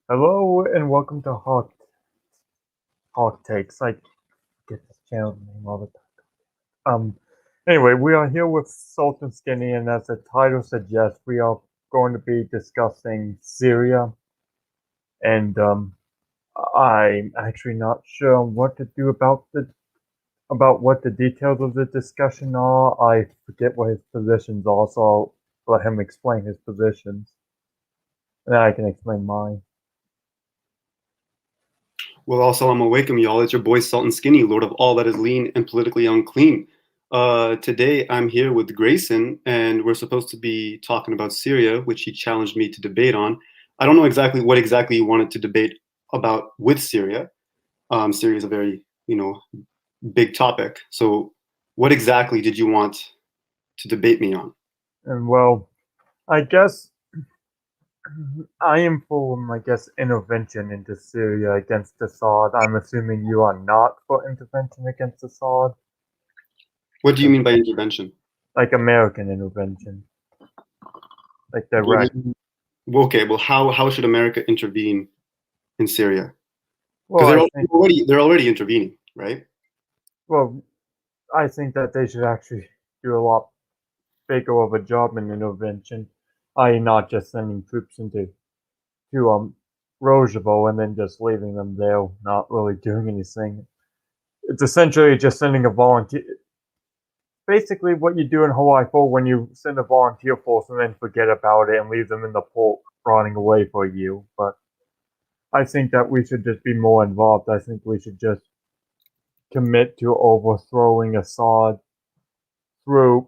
Hello and welcome to Hot Takes. I get this channel name all the time. Anyway, we are here with Sultan Skinny, and as the title suggests, we are going to be discussing Syria. And I'm actually not sure what to do about what the details of the discussion are. I forget what his positions are, so I'll let him explain his positions, and then I can explain mine. Well, assalamu alaikum, y'all. It's your boy Sultan Skinny, Lord of all that is lean and politically unclean. Today, I'm here with Grayson, and we're supposed to be talking about Syria, which he challenged me to debate on. I don't know exactly what exactly he wanted to debate about with Syria. Syria is a very, big topic. So, what exactly did you want to debate me on? And well, I guess I am for, intervention into Syria against Assad. I'm assuming you are not for intervention against Assad, What do you mean by intervention? like American intervention, like Well, direct. okay, well, how should America intervene in Syria? Because Well, I think, they're already intervening, right? well, I think that they should actually do a lot bigger of a job in intervention, i.e., not just sending troops into to Rojava and then just leaving them there, not really doing anything. It's essentially just sending a volunteer, basically what you do in Hawaii 4 when you send a volunteer force and then forget about it and leave them in the port rotting away for you. But I think that we should just be more involved. I think we should just commit to overthrowing Assad through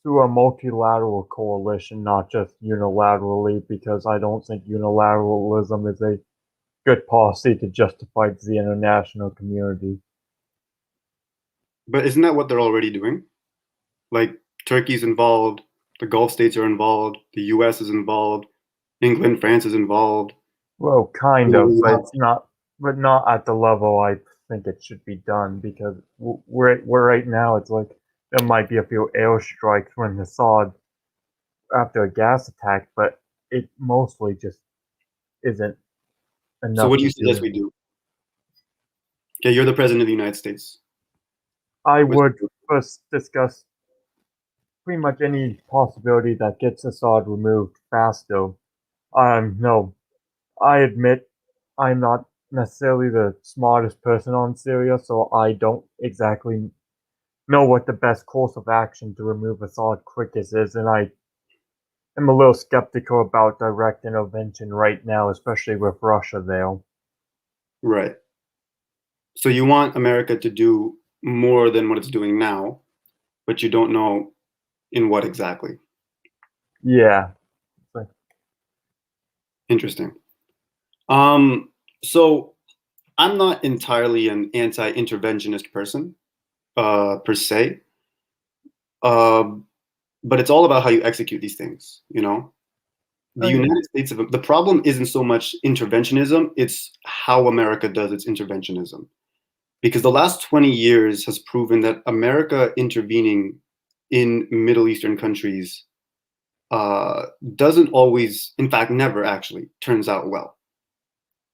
through a multilateral coalition, not just unilaterally, because I don't think unilateralism is a good policy to justify the international community. But isn't that what they're already doing? Like Turkey's involved, the Gulf states are involved, the US is involved, England, France is involved. Well, kind You know, of, you but have, it's not, but not at the level I think it should be done because we're right now. It's like there might be a few airstrikes when Assad after a gas attack, but it mostly just isn't so enough what do to you do suggest we anything. do? Okay, you're the president of the United States. I What's- would first discuss pretty much any possibility that gets Assad removed faster. No, I admit I'm not necessarily the smartest person on Syria, so I don't exactly know what the best course of action to remove Assad quickest is, and I am a little skeptical about direct intervention right now, especially with Russia there. Right. So you want America to do more than what it's doing now, but you don't know in what exactly. Yeah. Interesting. Um, so I'm not entirely an anti-interventionist person, per se. Um, but it's all about how you execute these things, you know? The Oh yeah. United States of the problem isn't so much interventionism, it's how America does its interventionism. Because the last 20 years has proven that America intervening in Middle Eastern countries doesn't always, in fact, never actually turns out well.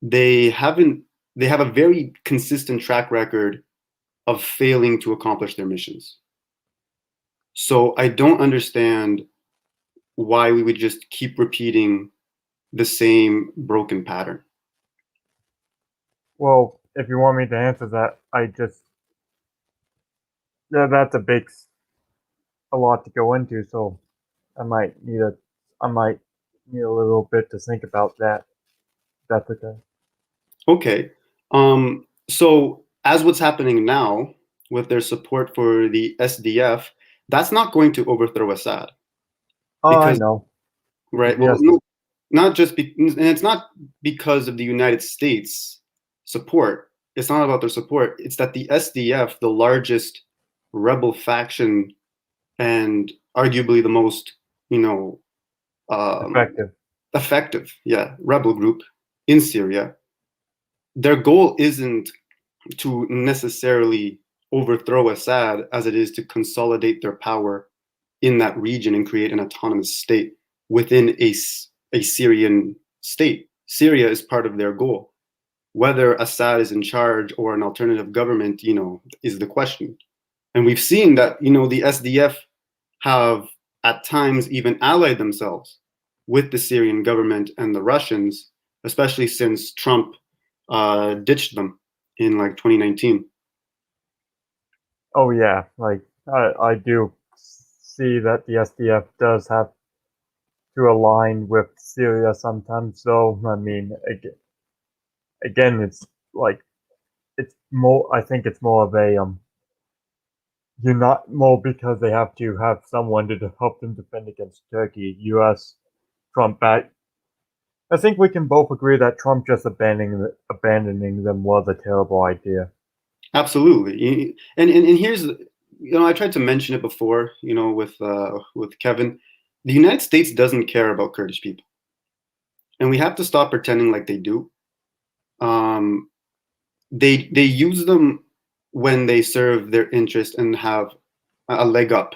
They haven't, they have a very consistent track record of failing to accomplish their missions. So I don't understand why we would just keep repeating the same broken pattern. Well, if you want me to answer that, yeah, that's a lot to go into, so I might need a I might need a little bit to think about that. That's okay. Okay. So as what's happening now with their support for the SDF, that's not going to overthrow Assad Oh, I because, know. right? Well, Yes. no, not just and it's not because of the United States support. It's not about their support. It's that the SDF, the largest rebel faction and arguably the most, you know, um, Effective. effective, yeah, rebel group in Syria, their goal isn't to necessarily overthrow Assad as it is to consolidate their power in that region and create an autonomous state within a Syrian state. Syria is part of their goal. Whether Assad is in charge or an alternative government, is the question. And we've seen that, the SDF have at times even allied themselves with the Syrian government and the Russians, especially since Trump ditched them in like 2019. Oh yeah, like I do see that the SDF does have to align with Syria sometimes. So I mean, again, it's like it's more. I think it's more of a you're not more because they have to have someone to help them defend against Turkey. U.S. Trump back. I think we can both agree that Trump just abandoning them was a terrible idea. Absolutely. And here's, I tried to mention it before, with Kevin. The United States doesn't care about Kurdish people, and we have to stop pretending like they do. They use them when they serve their interest and have a leg up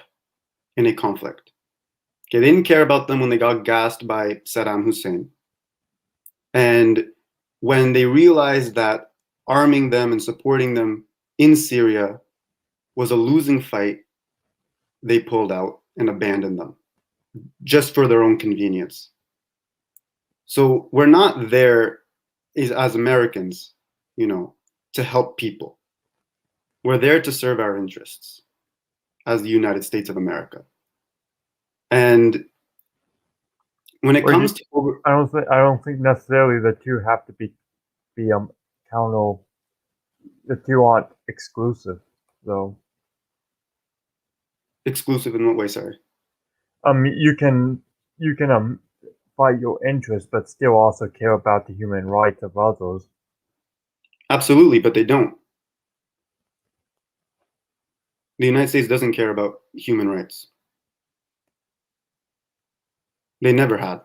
in a conflict. Okay, they didn't care about them when they got gassed by Saddam Hussein. And when they realized that arming them and supporting them in Syria was a losing fight, they pulled out and abandoned them just for their own convenience. So we're not there as Americans, to help people. We're there to serve our interests as the United States of America. And when it comes to, I don't think necessarily the two have to be counter. The two aren't exclusive, though. exclusive in what way? Sorry. You can fight your interests, but still also care about the human rights of others. Absolutely, but they don't. The United States doesn't care about human rights. They never had.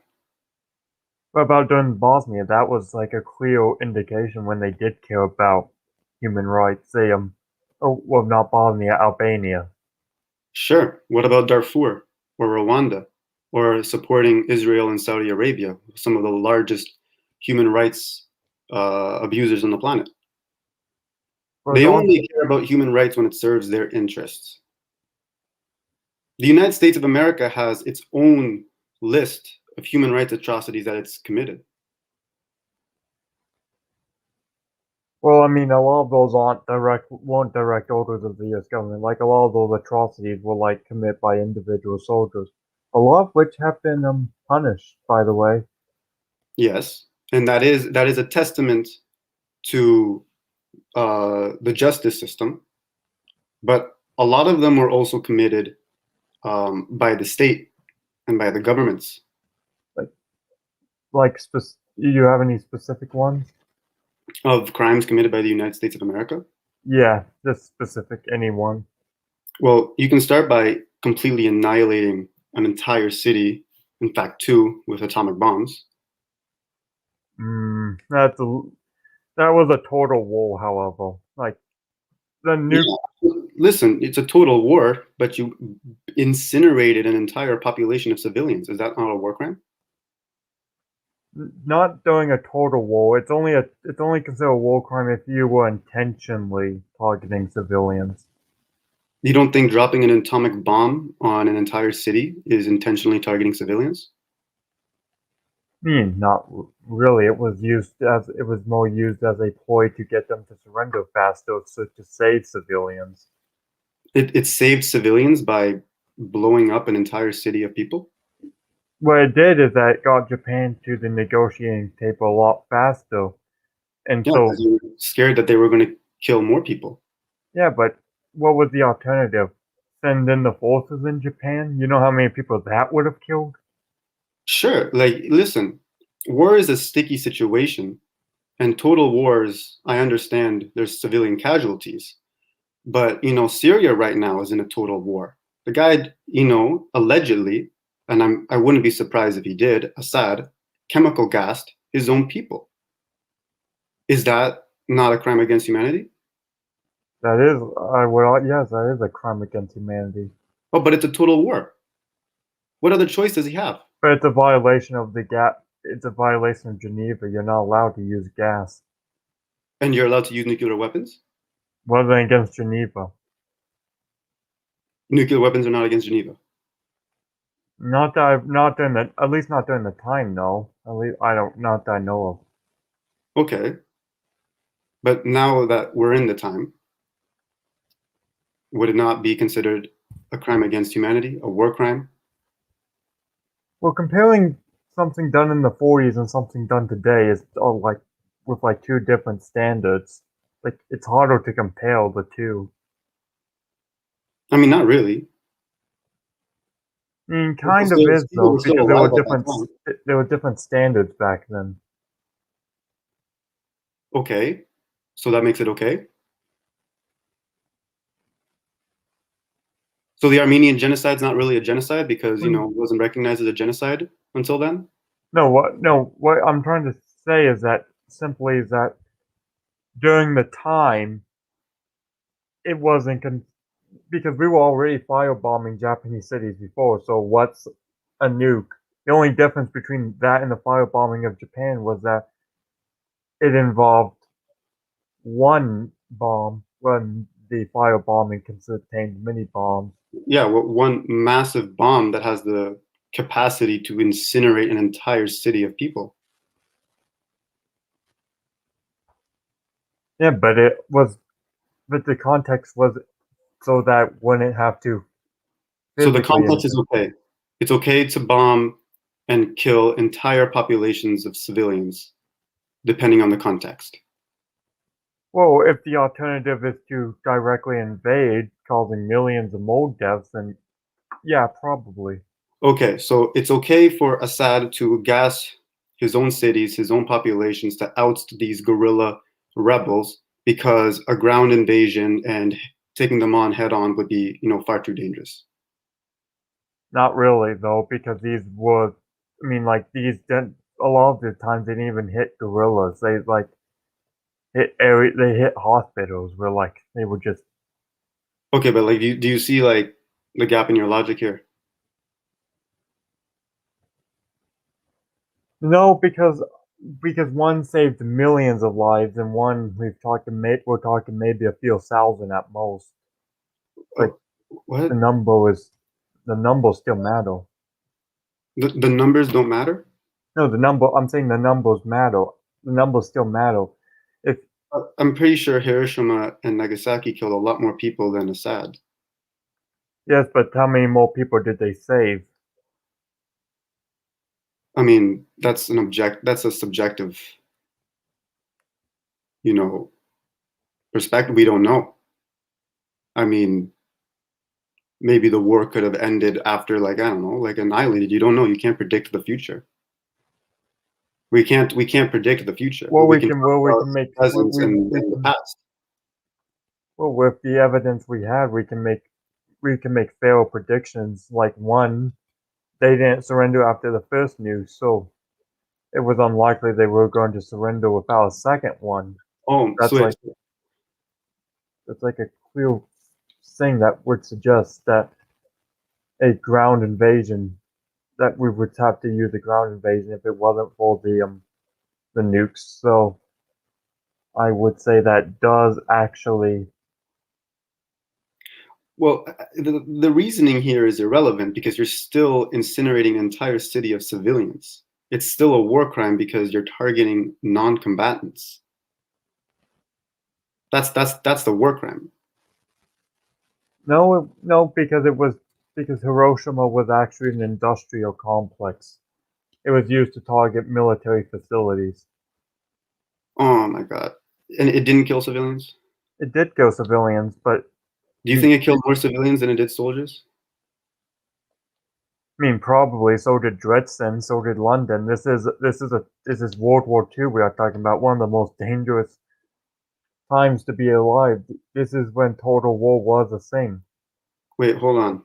What about during Bosnia? That was like a clear indication when they did care about human rights. They oh well, not Bosnia, Albania. Sure. What about Darfur or Rwanda or supporting Israel and Saudi Arabia, some of the largest human rights abusers on the planet? They only care about human rights when it serves their interests. The United States of America has its own list of human rights atrocities that it's committed. Well, I mean, a lot of those weren't direct orders of the U.S. government. Like a lot of those atrocities were like committed by individual soldiers, a lot of which have been punished, by the way. Yes, and that is a testament to the justice system, but a lot of them were also committed by the state and by the governments. You have any specific ones? Of crimes committed by the United States of America? Yeah, just specific, anyone. Well, you can start by completely annihilating an entire city, in fact, two, with atomic bombs. That was a total war, however. Like, the nuke. Yeah. Listen, it's a total war, but you incinerated an entire population of civilians. Is that not a war crime? Not doing a total war. It's only considered a war crime if you were intentionally targeting civilians. You don't think dropping an atomic bomb on an entire city is intentionally targeting civilians? Not really. It was more used as a ploy to get them to surrender faster, so to save civilians. It saved civilians by blowing up an entire city of people? What it did is that it got Japan to the negotiating table a lot faster. And yeah, so you were scared that they were going to kill more people. Yeah, but what was the alternative? Send in the forces in Japan? You know how many people that would have killed? Sure. Like, listen, war is a sticky situation, and total wars, I understand there's civilian casualties. But, Syria right now is in a total war. The guy, allegedly, and I wouldn't be surprised if he did, Assad, chemical gassed his own people. Is that not a crime against humanity? Yes, that is a crime against humanity. Oh, but it's a total war. What other choice does he have? But it's a violation of the gap. it's a violation of Geneva. You're not allowed to use gas. And you're allowed to use nuclear weapons? Wasn't against Geneva. Nuclear weapons are not against Geneva. Not during the, at least not during the time. No, at least not that I know of. Okay. But now that we're in the time, would it not be considered a crime against humanity, a war crime? Well, comparing something done in the 40s and something done today is like with like two different standards. Like it's harder to compare the two. I mean, not really. I mean, People kind of is people though were still because alive at that time. there were different standards back then. Okay. So that makes it okay? So the Armenian genocide is not really a genocide because, it wasn't recognized as a genocide until then? What I'm trying to say is that simply is that during the time it wasn't because we were already firebombing Japanese cities before. So what's a nuke? The only difference between that and the firebombing of Japan was that it involved one bomb when the firebombing contained many bombs. Yeah, one massive bomb that has the capacity to incinerate an entire city of people. Yeah, but the context was so that wouldn't have to So the physically. context is okay. It's okay to bomb and kill entire populations of civilians, depending on the context. Well, if the alternative is to directly invade, causing millions of more deaths, then yeah, probably. Okay, so it's okay for Assad to gas his own cities, his own populations, to oust these guerrilla rebels because a ground invasion and taking them on head on would be, far too dangerous. Not really though, because these were, I mean, like these didn't. A lot of the times they didn't even hit guerrillas. They like they hit hospitals where like they were just. Okay, but like, do you see like the gap in your logic here? No, because one saved millions of lives and one we're talking maybe a few thousand at most. Like What? the number is the numbers still matter. The numbers don't matter? No, I'm saying the numbers matter. The numbers still matter. If I'm pretty sure Hiroshima and Nagasaki killed a lot more people than Assad. yes, but how many more people did they save? I mean, that's a subjective, you know, perspective. We don't know. I mean, maybe the war could have ended after, like, I don't know, like annihilated. You don't know. You can't predict the future. We can't predict the future, but we can talk Well, we about can the make, present and the past. well, with the evidence we have, we can make fair predictions. Like one, they didn't surrender after the first news, so it was unlikely they were going to surrender without a second one. Oh, That's switch. like a clear thing that would suggest that a ground invasion that we would have to use a ground invasion if it wasn't for the nukes. So I would say that does actually. Well, the reasoning here is irrelevant because you're still incinerating an entire city of civilians. It's still a war crime because you're targeting non-combatants. That's the war crime. No, because Hiroshima was actually an industrial complex. It was used to target military facilities. Oh my God. And it didn't kill civilians? It did kill civilians, but Do you think it killed more civilians than it did soldiers? I mean, probably so did Dresden, so did London. This is World War II. We are talking about one of the most dangerous times to be alive. This is when total war was a thing. Wait, hold on.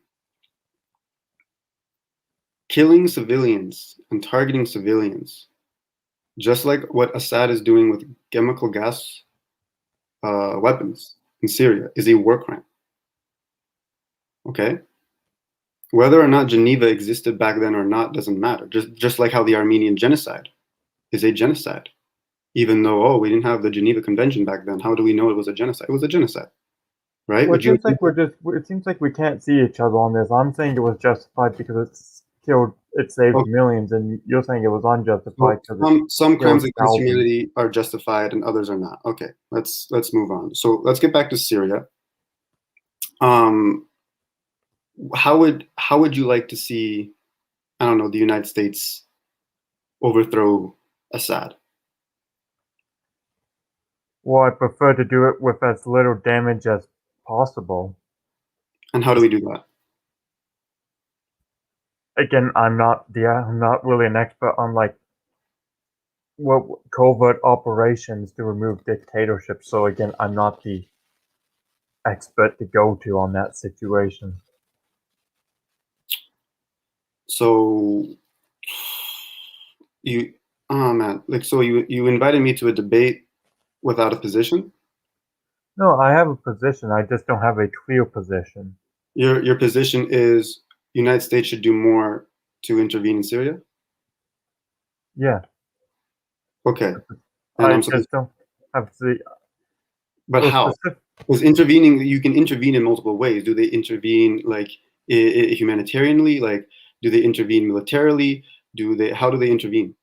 Killing civilians and targeting civilians, just like what Assad is doing with chemical gas weapons in Syria, is a war crime. Okay? Whether or not Geneva existed back then or not doesn't matter. Just like how the Armenian genocide is a genocide. Even though, oh, we didn't have the Geneva Convention back then, how do we know it was a genocide? It was a genocide, right? Well, Would it you seems like it seems like we can't see each other on this. I'm saying it was justified because it saved okay, millions, and you're saying it was unjustified so because it some crimes killed against thousands. humanity are justified and others are not. Okay, let's move on. So let's get back to Syria. Um, how would you like to see, I don't know, the United States overthrow Assad? Well, I prefer to do it with as little damage as possible. And how do we do that? Again, I'm not really an expert on like what covert operations to remove dictatorship. So again, I'm not the expert to go to on that situation. So you, oh man, like so you invited me to a debate without a position. No, I have a position. I just don't have a clear position. Your position is United States should do more to intervene in Syria. Yeah, Okay, and I I'm supposed, just don't have the but how? specific. Because intervening, you can intervene in multiple ways. Do they intervene like humanitarianly? Like, do they intervene militarily? Do they? How do they intervene?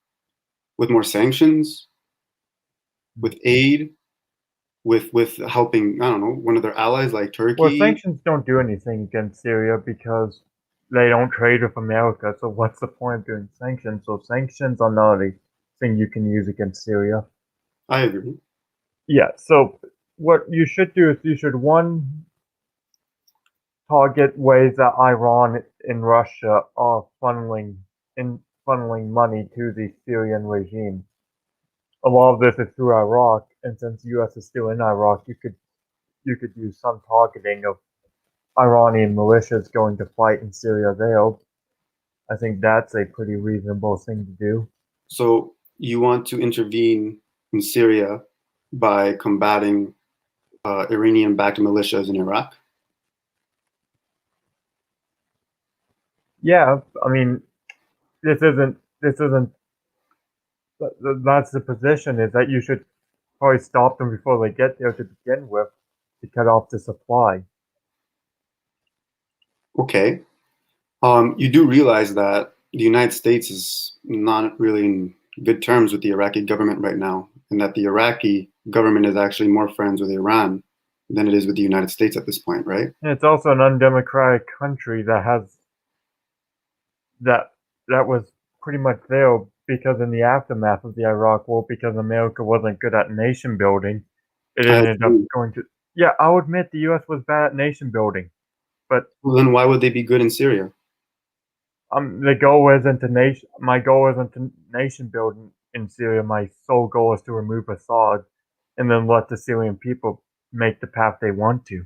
With more sanctions? With aid? With helping? I don't know, one of their allies like Well, Turkey. sanctions don't do anything against Syria because they don't trade with America. So what's the point of doing sanctions? So sanctions are not a thing you can use against Syria. I agree. Yeah. So what you should do is you should target ways that Iran and Russia are funneling money to the Syrian regime. A lot of this is through Iraq, and since the U.S. is still in Iraq, you could use some targeting of Iranian militias going to fight in Syria there. I think that's a pretty reasonable thing to do. So you want to intervene in Syria by combating Iranian-backed militias in Iraq? Yeah, I mean, this isn't that's the position is that you should probably stop them before they get there to begin with to cut off the supply. Okay. You do realize that the United States is not really in good terms with the Iraqi government right now, and that the Iraqi government is actually more friends with Iran than it is with the United States at this point, right? And it's also an undemocratic country that that was pretty much there because in the aftermath of the Iraq War, because America wasn't good at nation building, it I ended up agree. going to. Yeah, I'll admit the U.S. was bad at nation building, but Well, then why would they be good in Syria? the goal isn't to nation. My goal isn't to nation building in Syria. My sole goal is to remove Assad, and then let the Syrian people make the path they want to.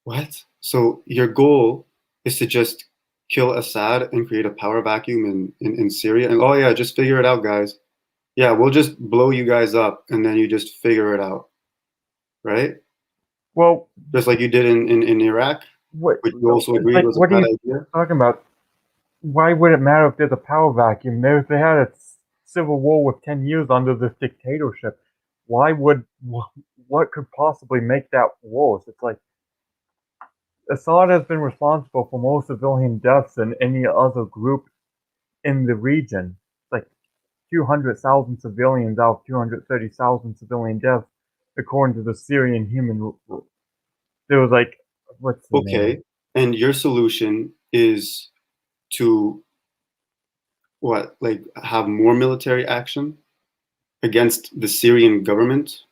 What? So your goal is to just kill Assad and create a power vacuum in Syria? And oh yeah, just figure it out, guys. Yeah, we'll just blow you guys up and then you just figure it out, right? Well, Just like you did in Iraq, what? which you also It's agreed like, was a what are bad you idea. talking about? Why would it matter if there's a power vacuum? They had a civil war with 10 years under this dictatorship. Why would what could possibly make that worse? It's like Assad has been responsible for more civilian deaths than any other group in the region. It's like 200,000 civilians out of 230,000 civilian deaths, according to the Syrian Human. There was like, what's the name? Okay, and your solution is to what, like have more military action against the Syrian government,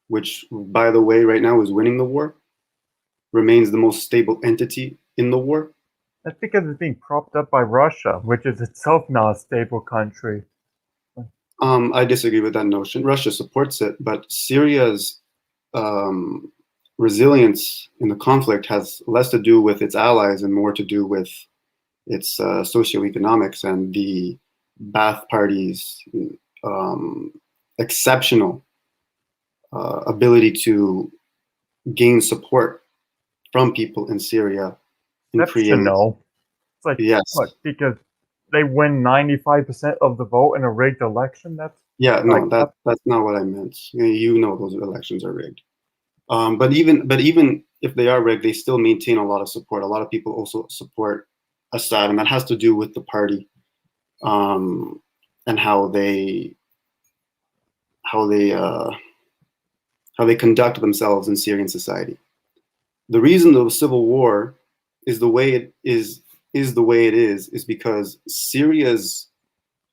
which, by the way, right now is winning the war, remains the most stable entity in the war. That's because it's being propped up by Russia, which is itself not a stable country. I disagree with that notion. Russia supports it, but Syria's um, resilience in the conflict has less to do with its allies and more to do with its socioeconomics and the Ba'ath Party's um, exceptional ability to gain support from people in Syria and create. Exceptional. It's like, Yes. what? Because they win 95% of the vote in a rigged election? That's Yeah. like, No, that's not what I meant. You know those elections are rigged. But even if they are rigged, they still maintain a lot of support. A lot of people also support Assad, and that has to do with the party, and how they uh, how they conduct themselves in Syrian society. The reason the civil war is the way it is the way it is because Syria's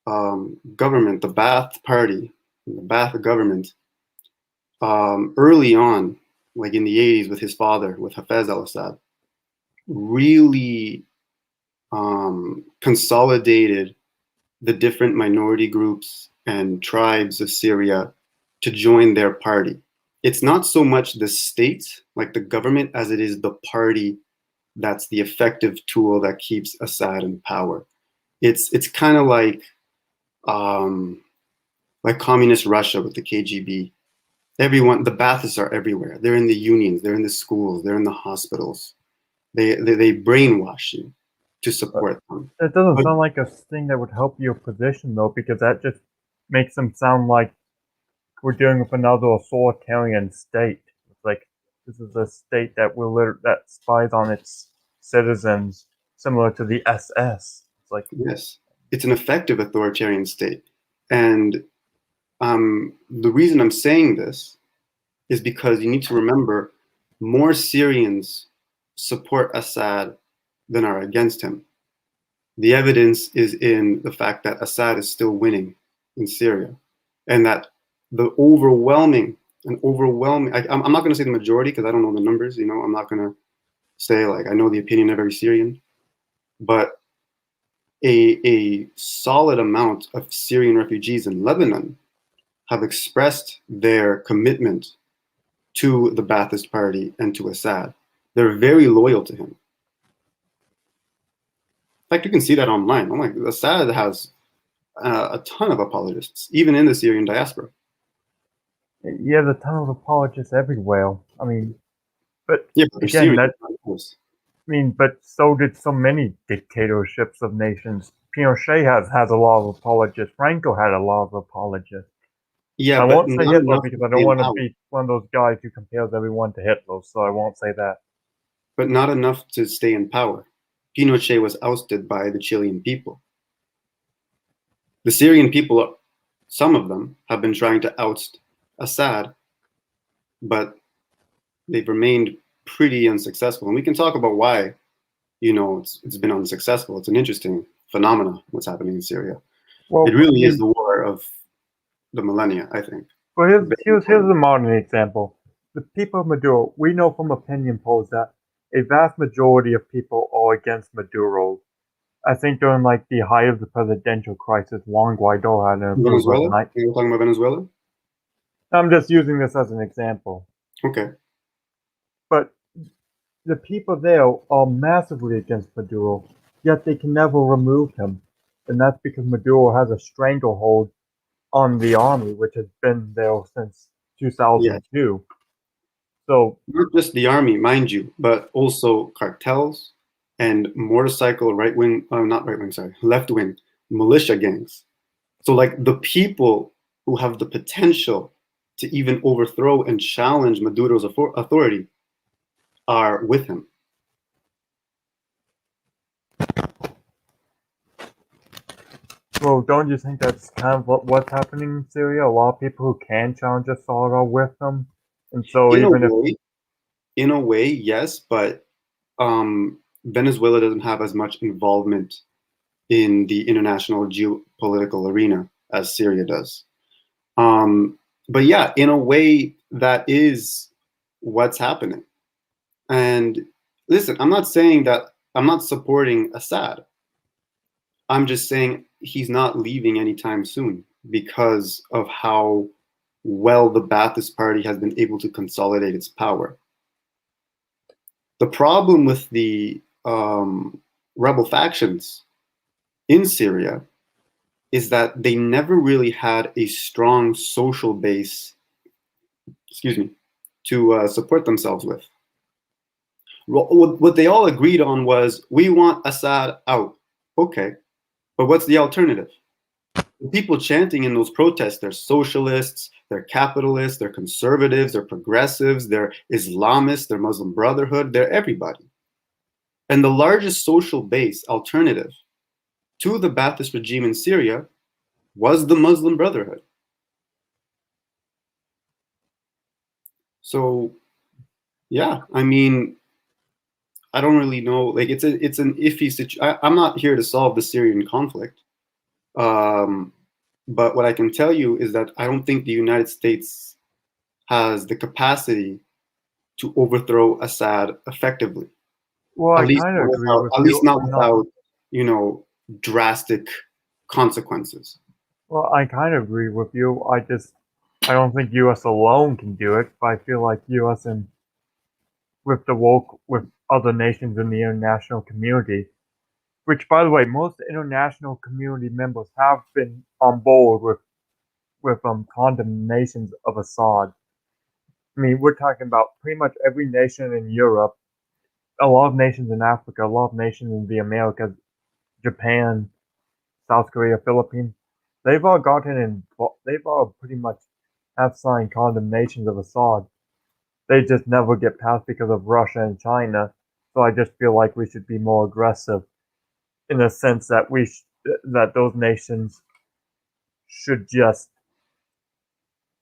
government, the Ba'ath Party, the Ba'ath government, early on, like in the 80s with his father, with Hafez al-Assad, really consolidated the different minority groups and tribes of Syria to join their party. It's not so much the state, like the government, as it is the party that's the effective tool that keeps Assad in power. It's kind of like communist Russia with the KGB. Everyone, the Baathists are everywhere. They're in the unions, they're in the schools, they're in the hospitals. They brainwash you to support them. it doesn't But sound like a thing that would help your position, though, because that just makes them sound like we're dealing with another authoritarian state. It's like, this is a state that that spies on its citizens, similar to the SS. It's like, yes, it's an effective authoritarian state. And the reason I'm saying this is because you need to remember more Syrians support Assad than are against him. The evidence is in the fact that Assad is still winning in Syria, and that the I'm not going to say the majority because I don't know the numbers. I'm not going to say like I know the opinion of every Syrian, but a solid amount of Syrian refugees in Lebanon have expressed their commitment to the Ba'athist Party and to Assad. They're very loyal to him. In fact, you can see that online. I'm like, Assad has a ton of apologists, even in the Syrian diaspora. yeah, the ton of apologists everywhere. I mean, but Yeah, but they're again, Syrian. that but so did so many dictatorships of nations. Pinochet has a lot of apologists. Franco had a lot of apologists. Yeah, I but won't say not Hitler enough because to I stay don't in want to power. be one of those guys who compares everyone to Hitler, so I won't say that. But not enough to stay in power. Pinochet was ousted by the Chilean people. The Syrian people, some of them, have been trying to oust Assad, but they've remained pretty unsuccessful. And we can talk about why, it's been unsuccessful. It's an interesting phenomenon, what's happening in Syria. It Well, really is the war of the millennia, I think. well, here's a modern example. The people of Maduro, we know from opinion polls that a vast majority of people are against Maduro. I think during like the height of the presidential crisis, Juan Guaido had an approval Venezuela? tonight. We're talking about Venezuela? I'm just using this as an example. Okay. But the people there are massively against Maduro, yet they can never remove him. And that's because Maduro has a stranglehold on the army, which has been there since Yeah. 2002. So, Not just the army, mind you, but also cartels and motorcycle right wing, not right wing, sorry, left wing militia gangs. So, like the people who have the potential to even overthrow and challenge Maduro's authority are with him. well, don't you think that's kind of what's happening in Syria? A lot of people who can challenge Assad are with them. And so, In a even if way, yes, but Venezuela doesn't have as much involvement in the international geopolitical arena as Syria does. But yeah, in a way, that is what's happening. And listen, I'm not saying that I'm not supporting Assad. I'm just saying he's not leaving anytime soon because of how well the Ba'athist Party has been able to consolidate its power. The problem with the rebel factions in Syria is that they never really had a strong social base, excuse me, to support themselves with. What they all agreed on was we want Assad out. Okay, but what's the alternative? The people chanting in those protests, they're socialists, they're capitalists, they're conservatives, they're progressives, they're Islamists, they're Muslim Brotherhood, they're everybody. And the largest social base alternative to the Ba'athist regime in Syria was the Muslim Brotherhood. So, yeah, I mean, I don't really know. Like, it's an iffy situation. I'm not here to solve the Syrian conflict. Um, but what I can tell you is that I don't think the United States has the capacity to overthrow Assad effectively. Well, At I least kind of not agree without, with at least you. not Not without, you know, drastic consequences. well. I kind of agree with you. I don't think U.S. alone can do it. But I feel like U.S. and with other nations in the international community, which, by the way, most international community members have been on board with condemnations of Assad. I mean, we're talking about pretty much every nation in Europe, a lot of nations in Africa, a lot of nations in the Americas, Japan, South Korea, Philippines. They've all gotten involved. They've all pretty much have signed condemnations of Assad. They just never get passed because of Russia and China. So I just feel like we should be more aggressive in the sense that that those nations should just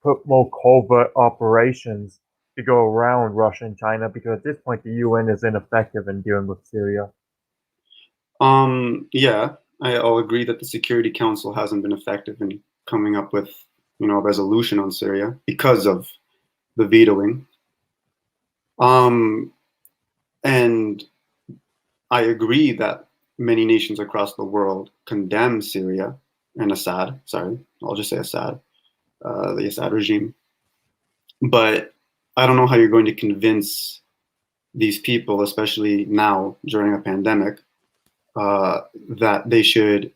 put more covert operations to go around Russia and China because at this point the UN is ineffective in dealing with Syria. Yeah, I'll agree that the Security Council hasn't been effective in coming up with, a resolution on Syria because of the vetoing. Um, and I agree that many nations across the world condemn Syria and Assad. Sorry, I'll just say Assad, the Assad regime. But I don't know how you're going to convince these people, especially now during a pandemic, that they should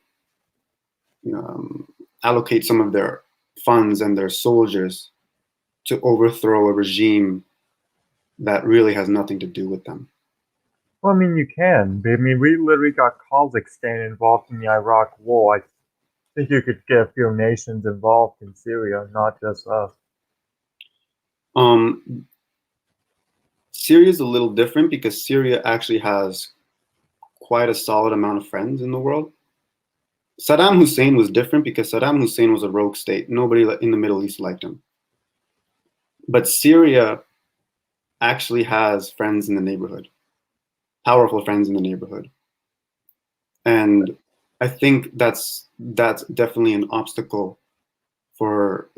um, allocate some of their funds and their soldiers to overthrow a regime that really has nothing to do with them. Well, I mean, you can. I mean, we literally got Kazakhstan involved in the Iraq War. I think you could get a few nations involved in Syria, not just us. Um, Syria is a little different because Syria actually has quite a solid amount of friends in the world. Saddam Hussein was different because Saddam Hussein was a rogue state. Nobody in the Middle East liked him. But Syria actually has friends in the neighborhood, powerful friends in the neighborhood. And I think that's definitely an obstacle for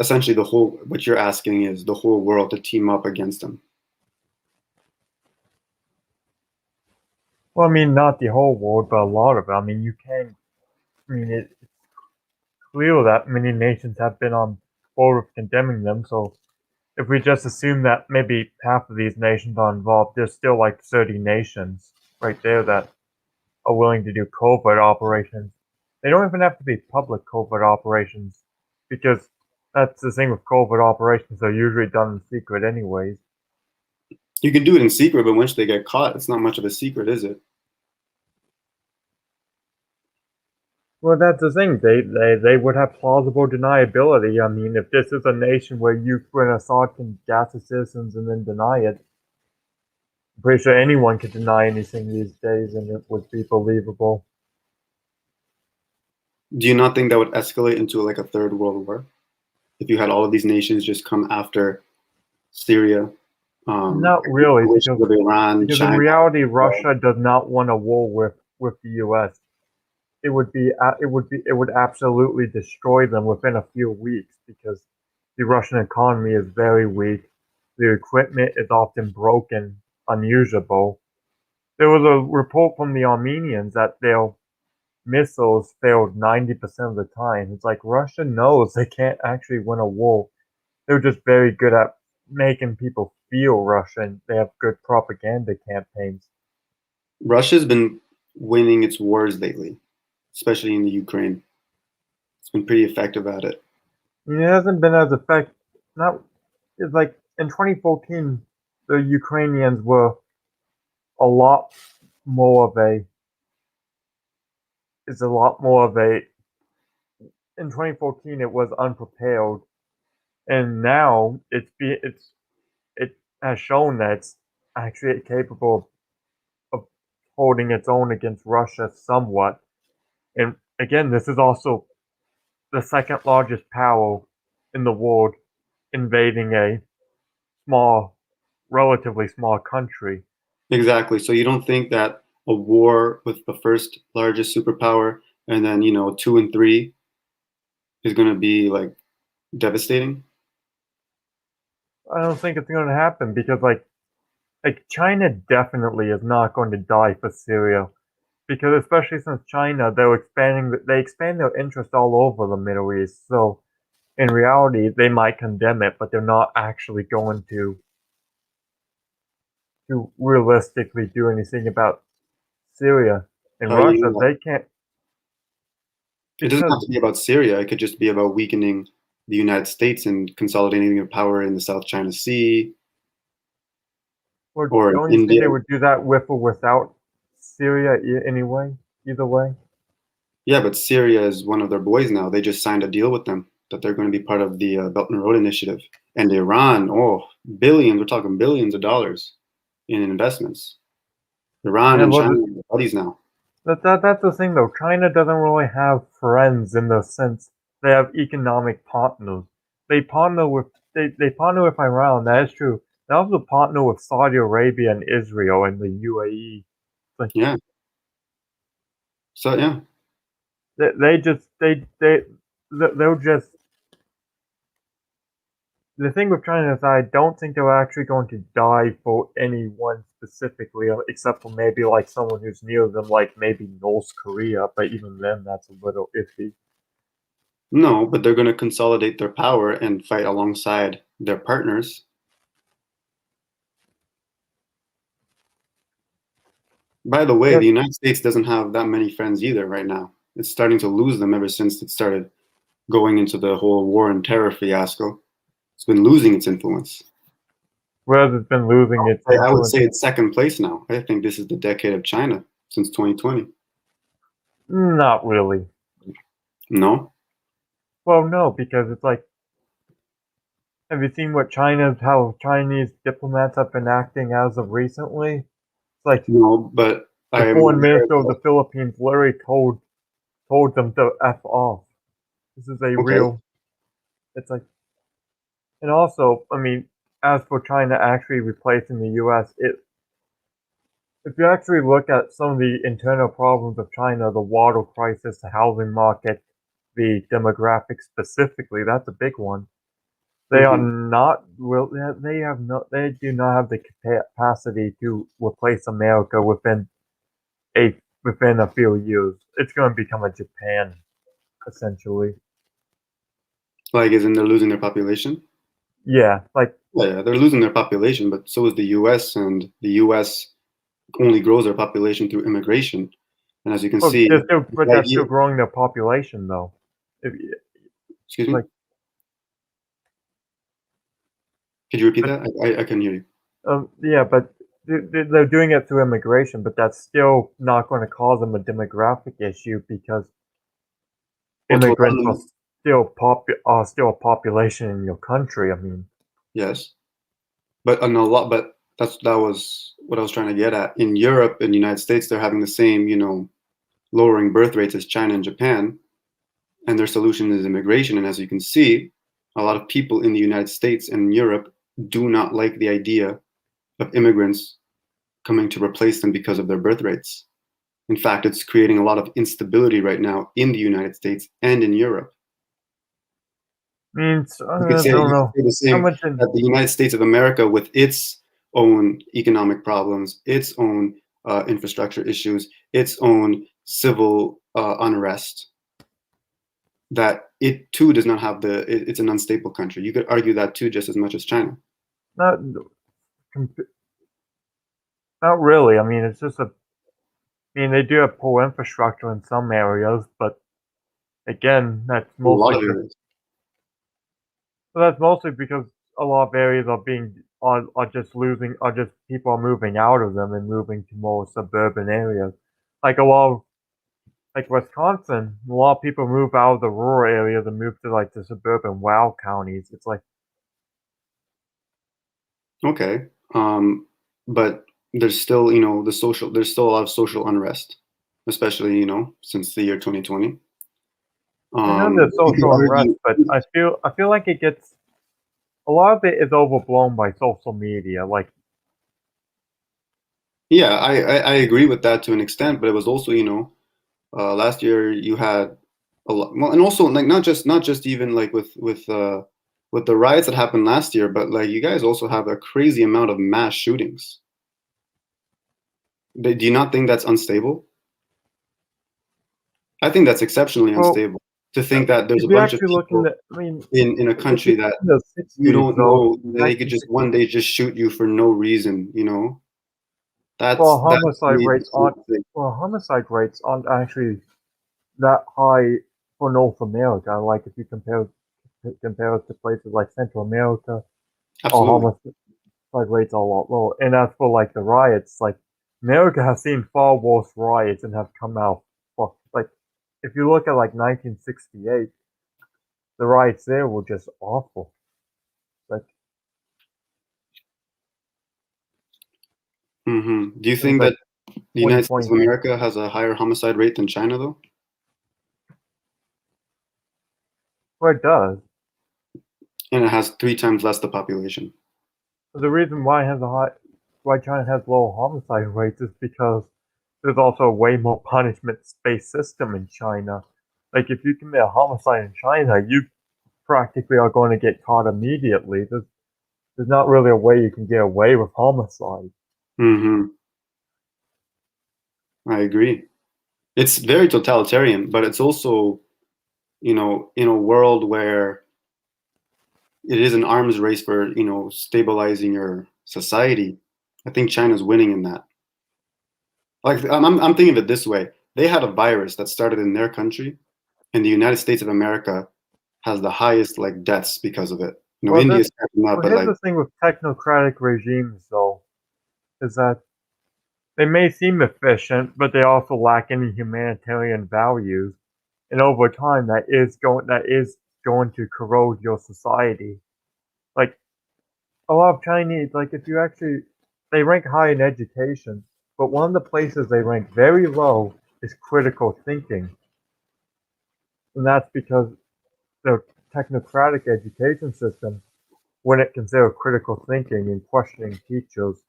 essentially the whole, what you're asking is the whole world to team up against them. Well, I mean, not the whole world, but a lot of it. I mean, you can. I mean, it's clear that many nations have been on board with condemning them. So if we just assume that maybe half of these nations are involved, there's still like 30 nations right there that are willing to do covert operations. They don't even have to be public covert operations because that's the thing with covert operations. They're usually done in secret, anyways. You can do it in secret, but once they get caught, it's not much of a secret, is it? Well, that's the thing. They would have plausible deniability. I mean, if this is a nation where Ukraine Assad can gas its citizens and then deny it, I'm pretty sure anyone could deny anything these days and it would be believable. Do you not think that would escalate into like a third world war if you had all of these nations just come after Syria, Not really, with Iran, because in China? reality, Russia does not want a war with the U.S. It would absolutely destroy them within a few weeks because the Russian economy is very weak. The equipment is often broken, unusable. There was a report from the Armenians that their missiles failed 90% of the time. It's like Russia knows they can't actually win a war. They're just very good at making people feel Russian. They have good propaganda campaigns. Russia's been winning its wars lately, especially in the Ukraine. It's been pretty effective at it. I mean, it hasn't been as effective. Not it's like in 2014, the Ukrainians were a lot more of a is a lot more of a in 2014 it was unprepared, and now it has shown that it's actually capable of holding its own against Russia somewhat. And again, this is also the second largest power in the world invading a small, relatively small country. Exactly. So you don't think that a war with the first largest superpower and then, two and three is going to be like devastating? I don't think it's going to happen because like China definitely is not going to die for Syria because especially since China they expand their interest all over the Middle East. So in reality, they might condemn it, but they're not actually going to realistically do anything about Syria and Russia. You They can't It doesn't because have to be about Syria. It could just be about weakening the United States and consolidating their power in the South China Sea or or in don't you think India. they would do that with or without Syria anyway? Either way. Yeah, but Syria is one of their boys now. They just signed a deal with them that they're going to be part of the Belt and Road Initiative. And Iran, oh, billions, we're talking billions of dollars in investments. Iran Yeah, and well, China are buddies now. that's the thing though. China doesn't really have friends in the sense they have economic partners. They partner with they partner with Iran. That is true. They also partner with Saudi Arabia and Israel and the UAE. Like Yeah. So yeah, they just they'll just the thing with China is I don't think they're actually going to die for anyone specifically, except for maybe like someone who's near them, like maybe North Korea. But even then, that's a little iffy. no, but they're going to consolidate their power and fight alongside their partners. By the way, Yeah, the United States doesn't have that many friends either right now. It's starting to lose them ever since it started going into the whole war and terror fiasco. It's been losing its influence. whereas it's been losing its I would influence. say it's second place now. I think this is the decade of China since 2020. Not really. No? Well, no, because it's like, have you seen how Chinese diplomats have been acting as of recently? It's like No, but the I am foreign aware minister of the that, Philippines literally told them to f off. This is a okay, real. It's like, and also, I mean, as for China actually replacing the U.S., if you actually look at some of the internal problems of China, the water crisis, the housing market, the demographics specifically, that's a big one. They are hmm, not will they have no they do not have the capacity to replace America within a few years. It's going to become a Japan essentially. like, isn't they're losing their population? Yeah, like Yeah, they're losing their population, but so is the US, and the US only grows their population through immigration. And as you can see, but the that's still idea, growing their population though. If, excuse me, like could you repeat but that? I can hear you. yeah, but they're doing it through immigration, but that's still not going to cause them a demographic issue because Well, to allow immigrants them, are still a population in your country. I mean, yes, but a lot, but that was what I was trying to get at. In Europe and the United States, they're having the same, lowering birth rates as China and Japan, and their solution is immigration. And as you can see, a lot of people in the United States and Europe do not like the idea of immigrants coming to replace them because of their birth rates. In fact, it's creating a lot of instability right now in the United States and in Europe. means You could I say don't you could know say the how same much in that the United States of America, with its own economic problems, its own infrastructure issues, its own civil unrest, that it too does not have it's an unstable country. You could argue that too, just as much as China. not not really. I mean, it's just a. I mean, they do have poor infrastructure in some areas, but again, In a lot of areas. that's mostly because a lot of areas are being are just losing, are just people are moving out of them and moving to more suburban areas. Like a lot of, like Wisconsin, a lot of people move out of the rural areas and move to like the suburban wow counties. It's like, Okay. But there's still, there's still a lot of social unrest, especially, since the year 2020. I know there's You could social unrest, argue, but I feel like it gets a lot of it is overblown by social media. Like, yeah, I agree with that to an extent, but it was also, last year you had a lot, well, and also like not just even like with the riots that happened last year, but like you guys also have a crazy amount of mass shootings. Do you not think that's unstable? I think that's exceptionally well, unstable to think that there's if a you bunch of actually look in people the, I mean, in a if you country look that in the you 60s, don't though, know in that they could just 1960, one day just shoot you for no reason. well, That's to homicide me the rates sort aren't of thing. actually that high for North America. Like if you compare it to places like Central America, our Absolutely. homicide rates are a lot lower. And as for like the riots, like America has seen far worse riots and have come out. Well, like if you look at like 1968, the riots there were just awful. Like Do you things think like that the United States of 2020, America has a higher homicide rate than China, though? well, it does. And it has three times less the population. But the reason why why China has low homicide rates is because there's also a way more punishment-based system in China. Like if you commit a homicide in China, you practically are going to get caught immediately. There's not really a way you can get away with homicide. hmm I agree. It's very totalitarian, but it's also, in a world where it is an arms race for, stabilizing your society. I think China's winning in that. Like I'm thinking of it this way: they had a virus that started in their country, and the United States of America has the highest like deaths because of it. Well, India's catching up, well, but here's like, the thing with technocratic regimes, though, is that they may seem efficient, but they also lack any humanitarian values, and over time, that is going to corrode your society. Like a lot of Chinese, like if you actually, they rank high in education, but one of the places they rank very low is critical thinking, and that's because the technocratic education system wouldn't consider critical thinking and questioning teachers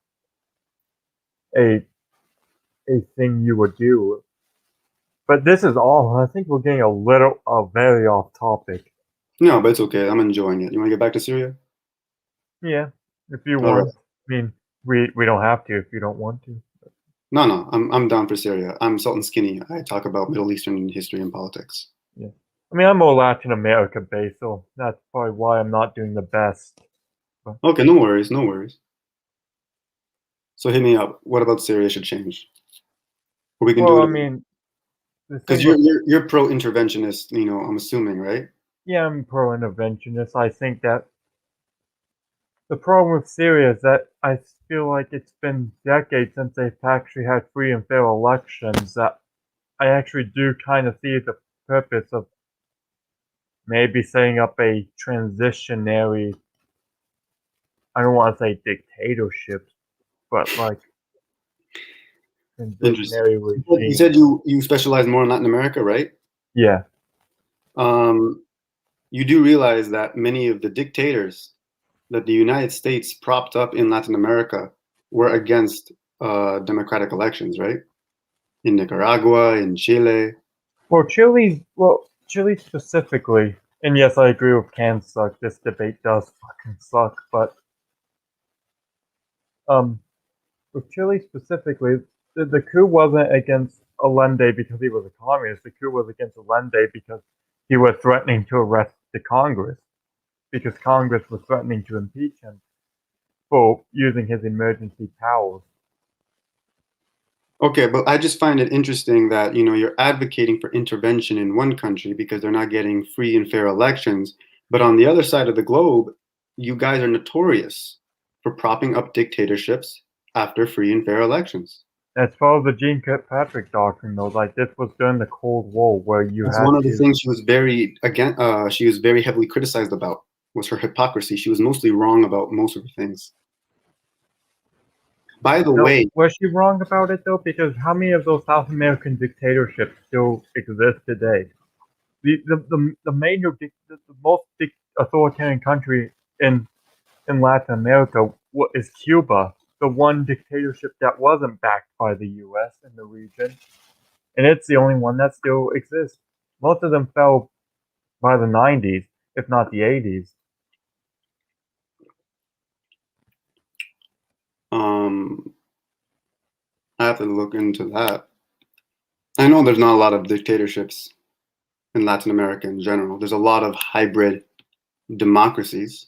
a a thing you would do. But this is all. I think we're getting very off topic. no, but it's okay. I'm enjoying it. You want to get back to Syria? Yeah, if you All right. want. I mean, we don't have to if you don't want to. No, no, I'm down for Syria. I'm Sultan Skinny. I talk about Middle Eastern history and politics. Yeah. I mean, I'm more Latin America based, so that's probably why I'm not doing the best. But, Okay, no worries, no worries. So hit me up. What about Syria should change? Or we can do well, it I mean, the because thing you're with you're you're pro-interventionist. I'm assuming, right? yeah, I'm pro-interventionist. I think that the problem with Syria is that I feel like it's been decades since they've actually had free and fair elections. That I actually do kind of see the purpose of maybe setting up a transitionary, I don't want to say dictatorship, but like Interesting. transitionary You said regime. you specialize more in Latin America, right? Yeah. Um, you do realize that many of the dictators that the United States propped up in Latin America were against democratic elections, right? In Nicaragua, in Chile. Chile specifically, and yes, I agree with can suck. This debate does fucking suck, but um, with Chile specifically, the coup wasn't against Allende because he was a communist. The coup was against Allende because he was threatening to arrest the Congress, because Congress was threatening to impeach him for using his emergency powers. Okay, but I just find it interesting that you're advocating for intervention in one country because they're not getting free and fair elections, but on the other side of the globe, you guys are notorious for propping up dictatorships after free and fair elections. As far as the Jean Kirkpatrick doctrine, though, like this was during the Cold War, where you That's had one of the to. things she was very heavily criticized about was her hypocrisy. She was mostly wrong about most of the things. By the No, way, was she wrong about it though? Because how many of those South American dictatorships still exist today? The major the most authoritarian country in Latin America is Cuba, the one dictatorship that wasn't backed by the U.S. in the region, and it's the only one that still exists. Most of them fell by the 90s, if not the 80s. I have to look into that. I know there's not a lot of dictatorships in Latin America in general. There's a lot of hybrid democracies,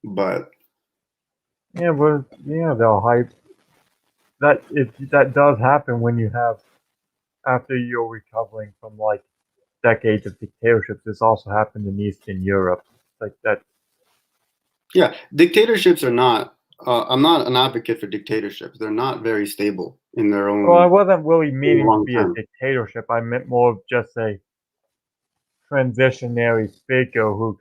but Yeah, but they'll hype that does happen when you have after you're recovering from like decades of dictatorships. This also happened in Eastern Europe, like that. yeah, dictatorships are not. I'm not an advocate for dictatorships. They're not very stable in their Well, I own wasn't really meaning to long be a term. dictatorship. I meant more of just a transitionary figure who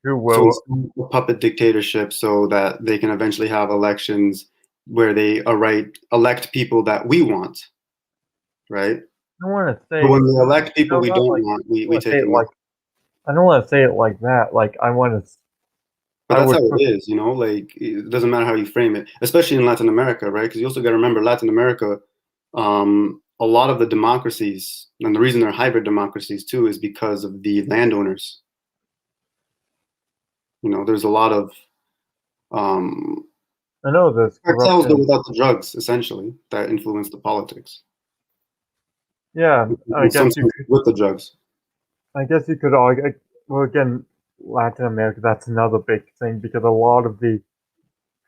So will. it's a puppet dictatorship, so that they can eventually have elections where they elect people that we want, right? I don't want to But say when they elect people we not don't like want, I we want to say take it them like out. I don't want to say it like that. Like I want to. But I that's how would. it is, you know. Like it doesn't matter how you frame it, especially in Latin America, right? Because you also got to remember Latin America. A lot of the democracies, and the reason they're hybrid democracies too, is because of the landowners. You know, there's a lot of um, I know there's cartels, but corruption. without the drugs, essentially, that influence the politics. Yeah, I And guess you sometimes could. with the drugs. I guess you could argue. Well, again, Latin America. That's another big thing because a lot of the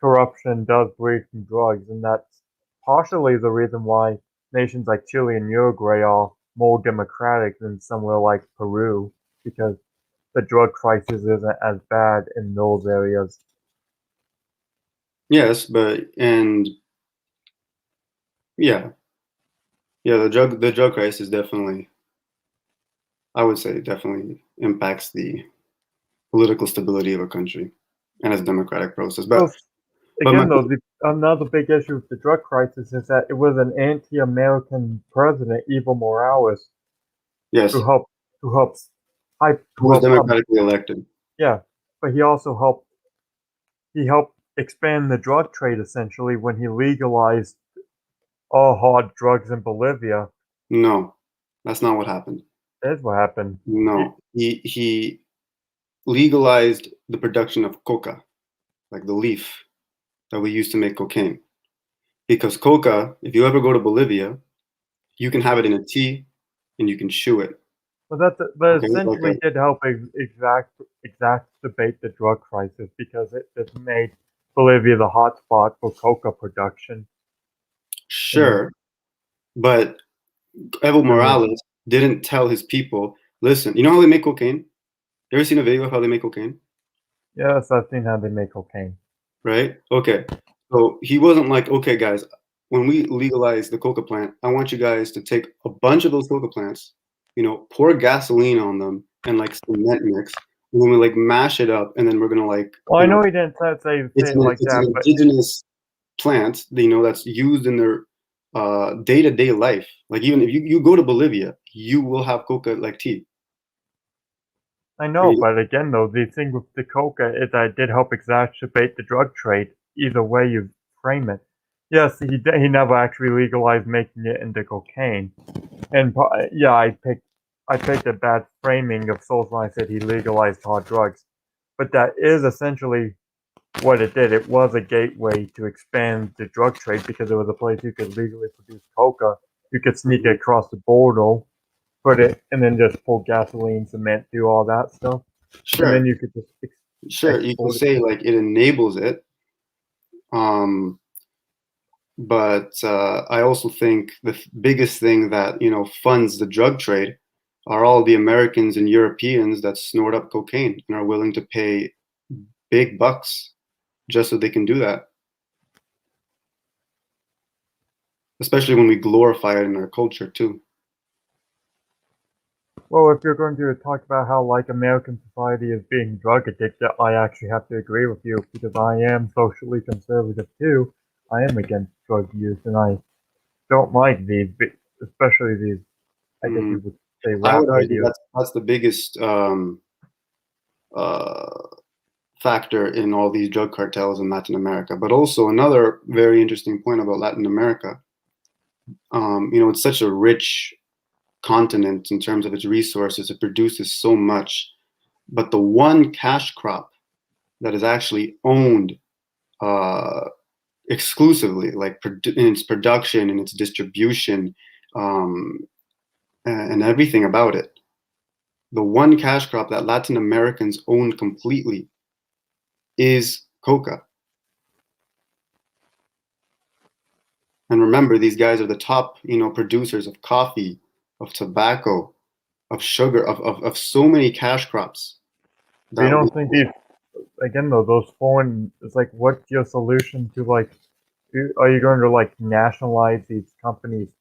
corruption does breed from drugs, and that's partially the reason why nations like Chile and Uruguay are more democratic than somewhere like Peru, because the drug crisis isn't as bad in those areas. Yes, but and yeah, yeah, the drug crisis definitely, I would say, definitely impacts the political stability of a country and its democratic process. Well, But my again, though, another big issue with the drug crisis is that it was an anti-American president, Evo Morales, who yes, helped who helps who who was helped democratically elected. yeah, but he helped expand the drug trade essentially when he legalized all hard drugs in Bolivia. No, that's not what happened. That's what happened. No, he legalized the production of coca, like the leaf that we use to make cocaine. Because coca, if you ever go to Bolivia, you can have it in a tea and you can chew it. But Okay, like a essentially did help exacerbate the drug crisis because it just made Bolivia the hotspot for coca production. And sure, but Evo then the Morales didn't tell his people, listen, you know how they make cocaine? You ever seen a video of how they make cocaine? yes, I've seen how they make cocaine. Right? Okay. So he wasn't like, okay, guys, when we legalize the coca plant, I want you guys to take a bunch of those coca plants, pour gasoline on them and like cement mix. And then we like mash it up and then we're gonna like, Well, I know he didn't say it like it's an that, but indigenous plant, that's used in their day-to-day life. Like even if you go to Bolivia, you will have coca like tea. I know. Right? But again, though, the thing with the coca is that it did help exacerbate the drug trade. Either way you frame it. Yes, he never actually legalized making it into cocaine. And yeah, I picked a bad framing of Souls when I said he legalized hard drugs, but that is essentially what it did. It was a gateway to expand the drug trade because it was a place you could legally produce coca. You could sneak it across the border, put it, and then just pull gasoline, cement, do all that stuff, and then Sure, you could just sure. You can export it. say like it enables it. Um, but I also think the biggest thing that funds the drug trade are all the Americans and Europeans that snort up cocaine and are willing to pay big bucks just so they can do that. Especially when we glorify it in our culture too. Well, if you're going to talk about how like American society is being drug addicted, I actually have to agree with you because I am socially conservative too. I am against drug use, and I don't like these, especially these. I guess you would say I rap would argue videos. that's the biggest factor in all these drug cartels in Latin America. But also another very interesting point about Latin America. It's such a rich continent in terms of its resources. It produces so much, but the one cash crop that is actually owned exclusively, like in its production and its distribution, and everything about it. The one cash crop that Latin Americans own completely is coca. And remember, these guys are the top, producers of coffee, of tobacco, of sugar, of so many cash crops. You don't think these, again though, those foreign, it's like, what's your solution to like, are you going to like nationalize these companies'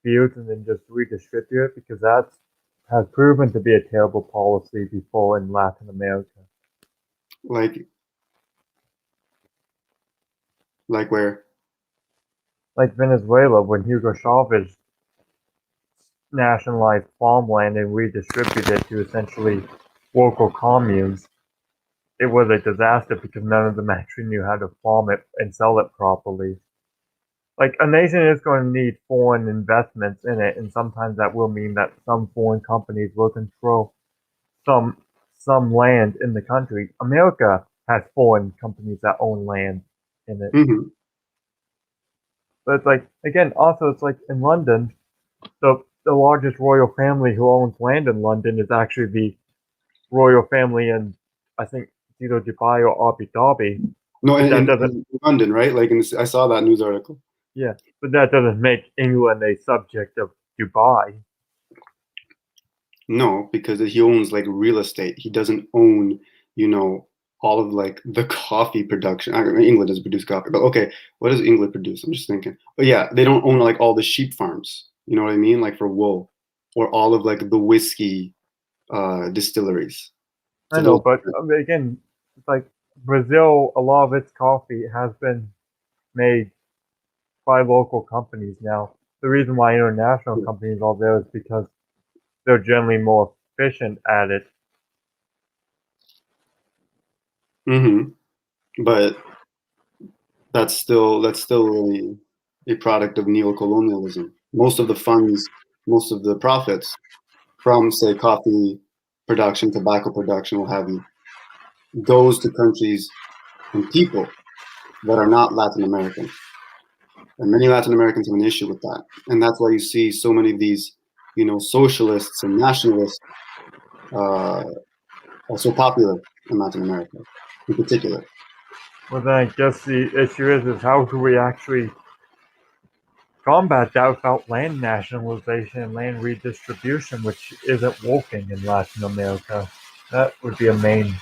fields and then just redistribute it? Because that has proven to be a terrible policy before in Latin America. Like where? Like Venezuela, when Hugo Chavez nationalized farmland and redistributed it to essentially local communes, it was a disaster because none of them actually knew how to farm it and sell it properly. Like, a nation is going to need foreign investments in it, and sometimes that will mean that some foreign companies will control some land in the country. America has foreign companies that own land in it. Mm-hmm. But it's like, again, also it's like in London, the largest royal family who owns land in London is actually the royal family in, I think, either Dubai or Abu Dhabi. No, But that in doesn't, London, right? Like I saw that news article. yeah, but that doesn't make England a subject of Dubai. No, because he owns like real estate. He doesn't own, all of like the coffee production. I mean, England doesn't produce coffee, but okay, what does England produce? I'm just thinking. But yeah, they don't own like all the sheep farms. You know what I mean? Like for wool, or all of like the whiskey distilleries. I So know, those. but again, it's like Brazil, a lot of its coffee has been made by local companies now. The reason why international companies are there is because they're generally more efficient at it. Mm-hmm. But that's still really a product of neocolonialism. Most of the funds, most of the profits from say coffee production, tobacco production, what have you, goes to countries and people that are not Latin American. And many Latin Americans have an issue with that. And that's why you see so many of these, socialists and nationalists are so popular in Latin America in particular. Well, then I guess the issue is how do we actually combat that without land nationalization and land redistribution, which isn't working in Latin America? That would be a main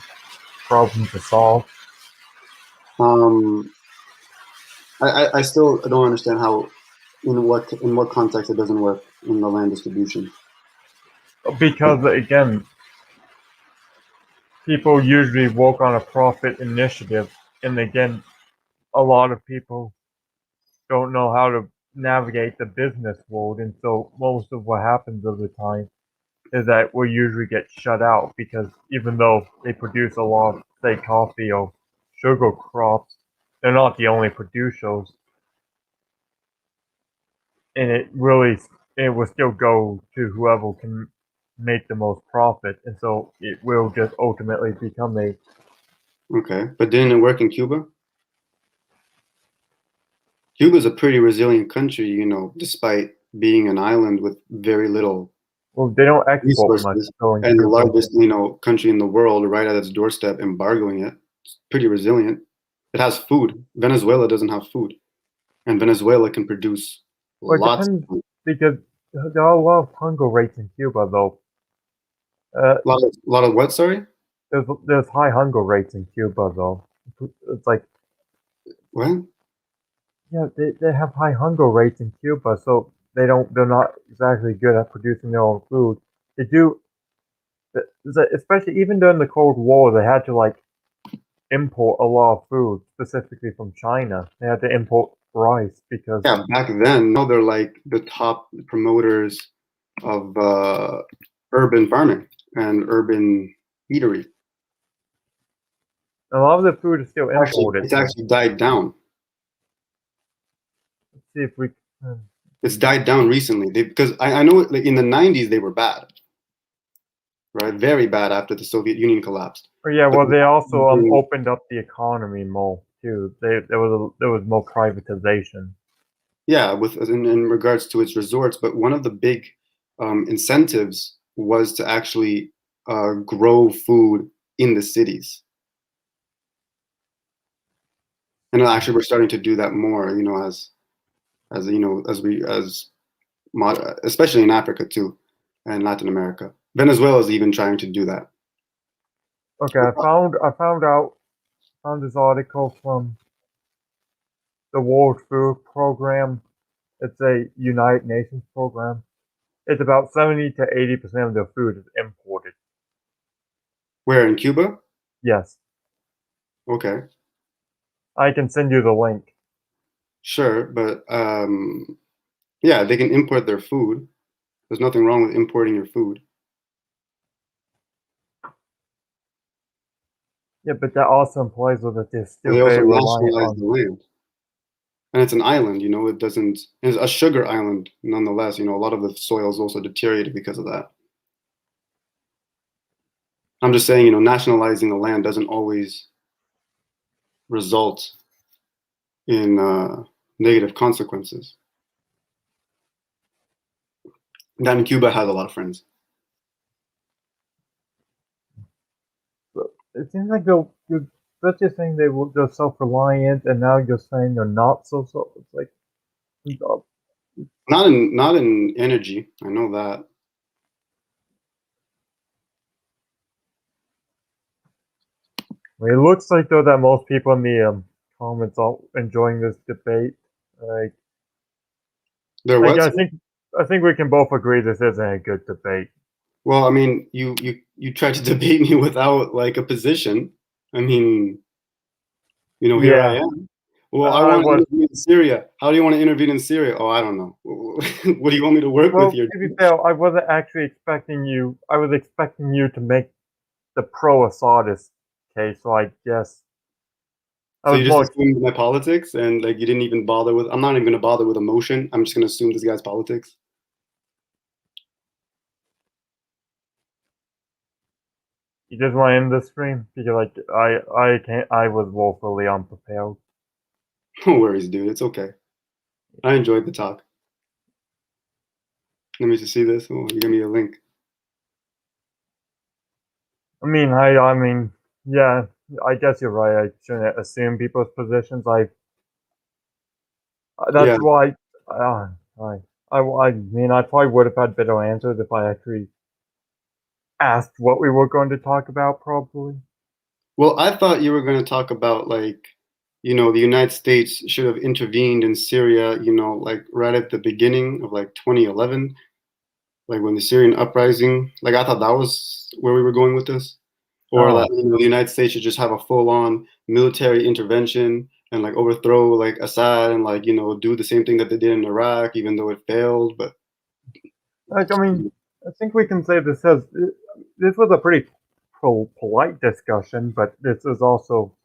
problem to solve. Um, I still don't understand how, in what context it doesn't work in the land distribution. Because, again, people usually work on a profit initiative, and again, a lot of people don't know how to navigate the business world, and so most of what happens over time is that we usually get shut out because even though they produce a lot of, say, coffee or sugar crops, they're not the only producers, and it will still go to whoever can make the most profit, and so it will just ultimately become a. Okay, but didn't it work in Cuba? Cuba's a pretty resilient country, despite being an island with very little Well, they don't export much, resources, so in and the Cuba. largest, country in the world right at its doorstep, embargoing it. It's pretty resilient. It has food. Venezuela doesn't have food, and Venezuela can produce Well, it lots of depends food. because there are a lot of hunger rates in Cuba, though. Uh, A lot of what? Sorry. there's high hunger rates in Cuba though. It's like What? yeah, they have high hunger rates in Cuba, so they're not exactly good at producing their own food. They do, especially even during the Cold War, they had to like import a lot of food, specifically from China. They had to import rice because Yeah, back then, now they're like the top promoters of urban farming and urban eatery. a lot of the food is still imported. It's actually died down. Let's see if we. It's died down recently. Because I know like in the 90s they were bad, right? Very bad after the Soviet Union collapsed. Oh yeah, But well they also opened up the economy more too. There was more privatization. yeah, with in regards to its resorts, but one of the big incentives was to actually grow food in the cities. And actually, we're starting to do that more, you know, as you know, especially in Africa too, and Latin America. Venezuela is even trying to do that. Okay, found this article from the World Food Program. It's a United Nations program. It's about 70 to 80% of their food is imported. Where in Cuba? Yes, Okay, I can send you the link. sure, but yeah, they can import their food. There's nothing wrong with importing your food. Yeah, but that also implies that they're But still they also very reliant nationalize on. the land. And it's an island, you know, it's a sugar island nonetheless. You know, a lot of the soil is also deteriorated because of that. I'm just saying, you know, nationalizing the land doesn't always result in negative consequences. Then Cuba has a lot of friends. But it seems like you're first you're saying they're self-reliant, and now you're saying they're not so. It's like Not in energy. I know that. it looks like though that most people in the comments are enjoying this debate. Like, There like was. I think we can both agree this isn't a good debate. Well, I mean, you tried to debate me without like a position. I mean, you know, here I Yeah, am. Well, I I want to was. intervene in Syria. How do you want to intervene in Syria? Oh, I don't know. What do you want me to work with Well, here? to be fair, I wasn't actually expecting you. I was expecting you to make the pro-Assadist case, so I guess I So was you just more. assumed my politics and like you didn't even bother with. I'm not even gonna bother with emotion. I'm just gonna assume this guy's politics. You just want to end the stream because like I can't. I was woefully unprepared. No worries, dude. It's okay. I enjoyed the talk. Let me just see this. Oh, you give me a link. I mean, yeah. I guess you're right. I shouldn't assume people's positions. Yeah. That's why. Uh, I. I mean, I probably would have had better answers if I actually asked what we were going to talk about. Probably. Well, I thought you were going to talk about like, you know, the United States should have intervened in Syria, you know, like right at the beginning of like 2011, like when the Syrian uprising, like I thought that was where we were going with this, or that Oh, you know, the United States should just have a full-on military intervention and like overthrow like Assad and like you know do the same thing that they did in Iraq, even though it failed. But like I mean, I think we can say this was a pretty polite discussion, but this is also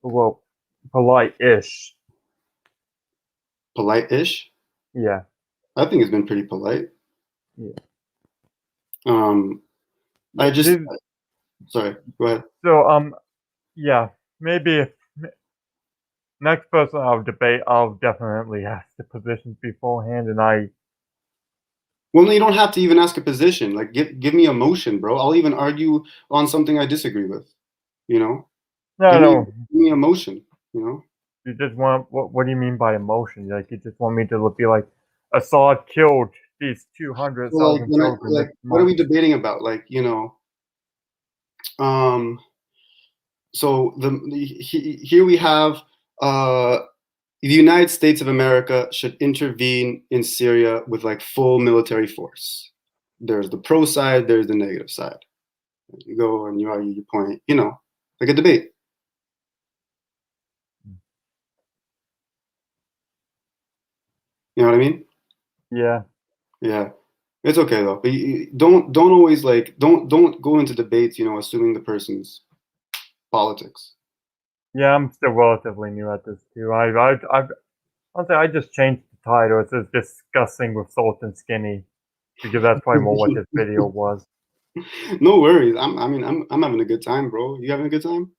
well polite-ish. polite-ish. Yeah. I think it's been pretty polite. Yeah. Um, I just This, sorry. Go ahead. so yeah, maybe if next person I'll debate, I'll definitely ask the positions beforehand, and I. Well, no, you don't have to even ask a position. Like, give me a motion, bro. I'll even argue on something I disagree with. You know, No, no. give me a motion. You know. You just want what do you mean by emotion? Like you just want me to be like, Assad killed these two hundred So like, thousand when I children like, this what are month. we debating about? Like, you know, So here we have the United States of America should intervene in Syria with like full military force. There's the pro side, there's the negative side. You go and you argue your point, like a debate. You know what I mean? Yeah. Yeah. It's okay though. But don't always like don't go into debates, assuming the person's politics. Yeah, I'm still relatively new at this too. Honestly, I just changed the title. It says discussing with Sultan Skinny because that's probably more what this video was. No worries. I'm having a good time, bro. You having a good time?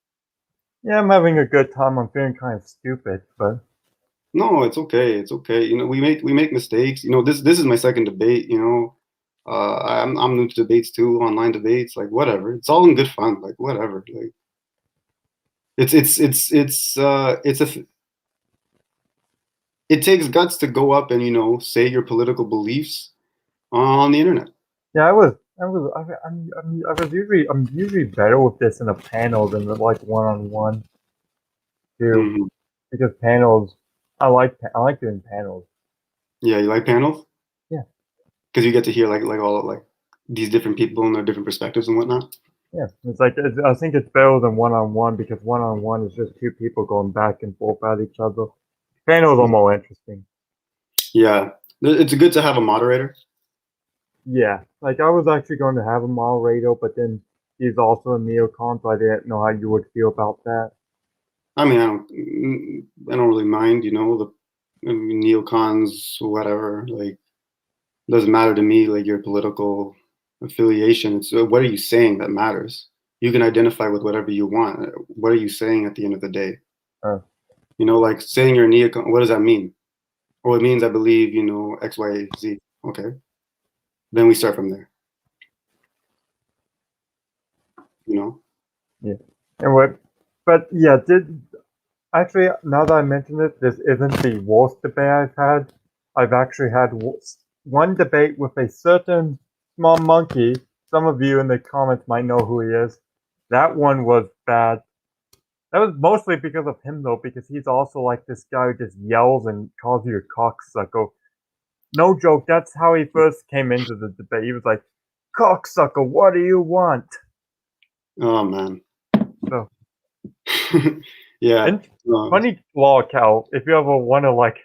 Yeah, I'm having a good time. I'm feeling kind of stupid, but No, it's okay. It's okay. We make mistakes. This is my second debate. I'm new to debates too, online debates. Like whatever. It's all in good fun. Like whatever. Like it takes guts to go up and say your political beliefs on the internet. yeah, I'm usually better with this in a panel than like one-on-one too, Hmm. because panels, I like doing panels. Yeah, you like panels Yeah, because you get to hear like all of, like these different people and their different perspectives and whatnot. yeah. I think it's better than one-on-one because one-on-one is just two people going back and forth at each other. Panels are more interesting. Yeah, it's good to have a moderator. Yeah, like I was actually going to have him on radio, but then he's also a neocon, so I didn't know how you would feel about that. I mean, I don't really mind. Neocons, whatever. Like, doesn't matter to me. Like your political affiliation. It's what are you saying that matters. You can identify with whatever you want. What are you saying at the end of the day? Uh, Like saying you're a neocon. What does that mean? Well, it means I believe X, Y, Z. Okay, then we start from there. You know. yeah, and what? But yeah, did actually now that I mentioned it, this isn't the worst debate I've had. I've actually had one debate with a certain small monkey. Some of you in the comments might know who he is. That one was bad. That was mostly because of him though, because he's also like this guy who just yells and calls you a cocksucker. No joke, that's how he first came into the debate. He was like, "Cocksucker, what do you want?" Oh man. So, Yeah. and funny log how if you ever want to like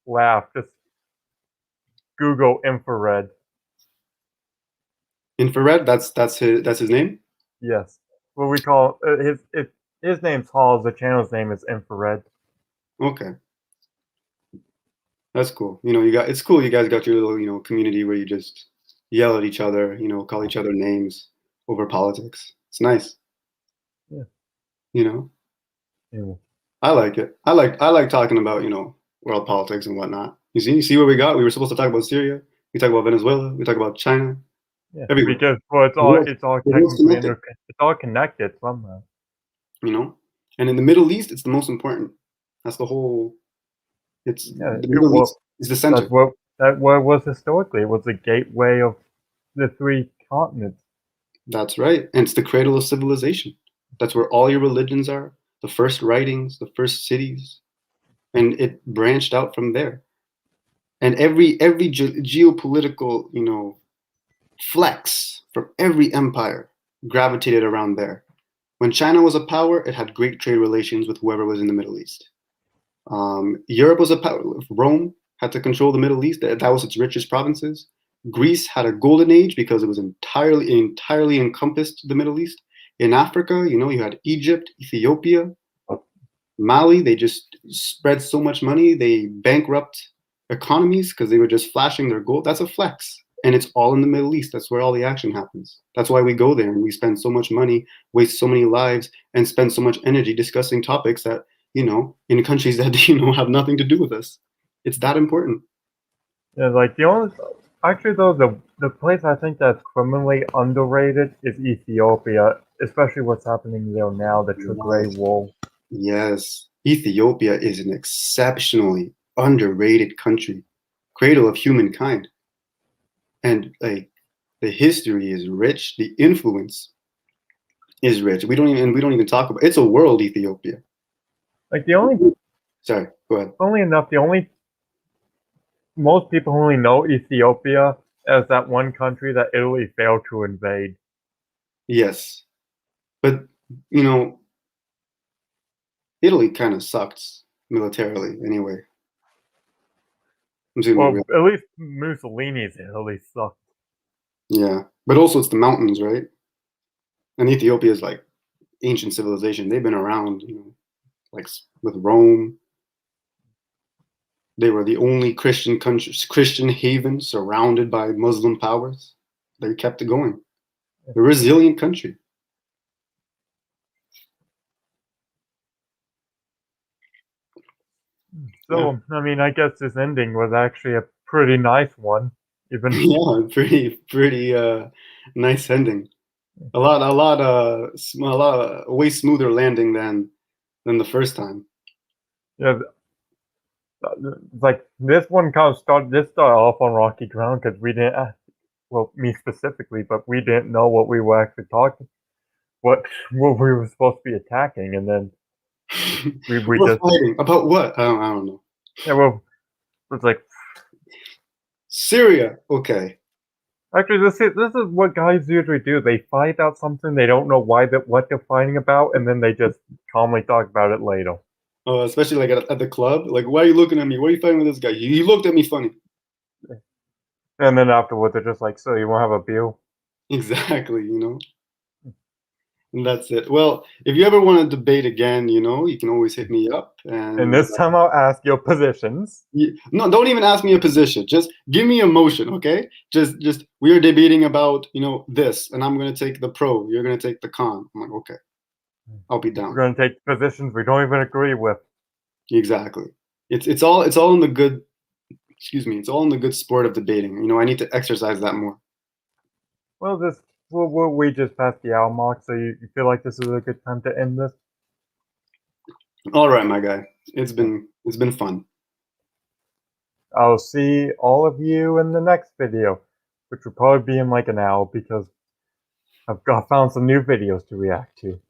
laugh, just Google infrared. Infrared. That's his name. Yes, what we call his name's Halls. The channel's name is Infrared. Okay. That's cool. It's cool. You guys got your little, community where you just yell at each other, call each other names over politics. It's nice. Yeah. You know, Anyway. I like it. I like talking about, world politics and whatnot. You see what we got? We were supposed to talk about Syria. We talk about Venezuela. We talk about China. Yeah, Everywhere. because well, it's all The world's technically connected. it's all connected somehow. And in the Middle East, it's the most important. That's the whole. It's Yeah, the Middle East is the center. that what was historically. It was the gateway of the three continents. That's right. And it's the cradle of civilization. That's where all your religions are, the first writings, the first cities, and it branched out from there. And every geopolitical, flex from every empire gravitated around there. When China was a power, it had great trade relations with whoever was in the Middle East. Europe was a power. Rome had to control the Middle East. That was its richest provinces. Greece had a golden age because it was entirely encompassed the Middle East. In Africa, you had Egypt, Ethiopia, Mali. They just spread so much money. They bankrupt economies because they were just flashing their gold. That's a flex. And it's all in the Middle East. That's where all the action happens. That's why we go there and we spend so much money, waste so many lives, and spend so much energy discussing topics that, in countries that, have nothing to do with us. It's that important. Yeah, like the only actually though the place I think that's criminally underrated is Ethiopia, especially what's happening there now, the Tigray Yes. War. Yes. Ethiopia is an exceptionally underrated country, cradle of humankind. And like the history is rich, the influence is rich. We don't even talk about. It's a world Ethiopia. Like the only Sorry, go ahead. Only enough. The only Most people only know Ethiopia as that one country that Italy failed to invade. Yes, but you know, Italy kind of sucks militarily anyway. I'm just gonna be Well, real. at least Mussolini's Italy sucked. Yeah, but also it's the mountains, right? And Ethiopia is like ancient civilization. They've been around, like with Rome. They were the only Christian country, Christian haven surrounded by Muslim powers. They kept it going. A resilient country. Yeah, So, I mean, I guess this ending was actually a pretty nice one. Even yeah, pretty nice ending. A lot way smoother landing than the first time. yeah, like this one kind of started off on rocky ground because we didn't. Well, me specifically, but we didn't know what we were actually talking, what what we were supposed to be attacking, and then we We're just fighting about what? I don't know. yeah, well, it's like Syria. Okay. actually this is what guys usually do. They fight out something they don't know what they're fighting about, and then they just calmly talk about it later. Especially like at the club. Like, why are you looking at me? Why are you fighting with this guy? He looked at me funny. And then afterwards, they're just like, "So you want to have a beer?" Exactly. And that's it. Well, if you ever want to debate again, you can always hit me up. And And this time, I'll ask your positions. no, don't even ask me a position. Just give me a motion, okay? Just we are debating about this, and I'm gonna take the pro. You're gonna take the con. I'm like, okay, I'll be We're down. going to take positions we don't even agree with. Exactly. It's all in the good. Excuse me. It's all in the good sport of debating. I need to exercise that more. Well, we just passed the hour mark, so you feel like this is a good time to end this? All right, my guy. It's been fun. I'll see all of you in the next video, which will probably be in like an hour because I've found some new videos to react to.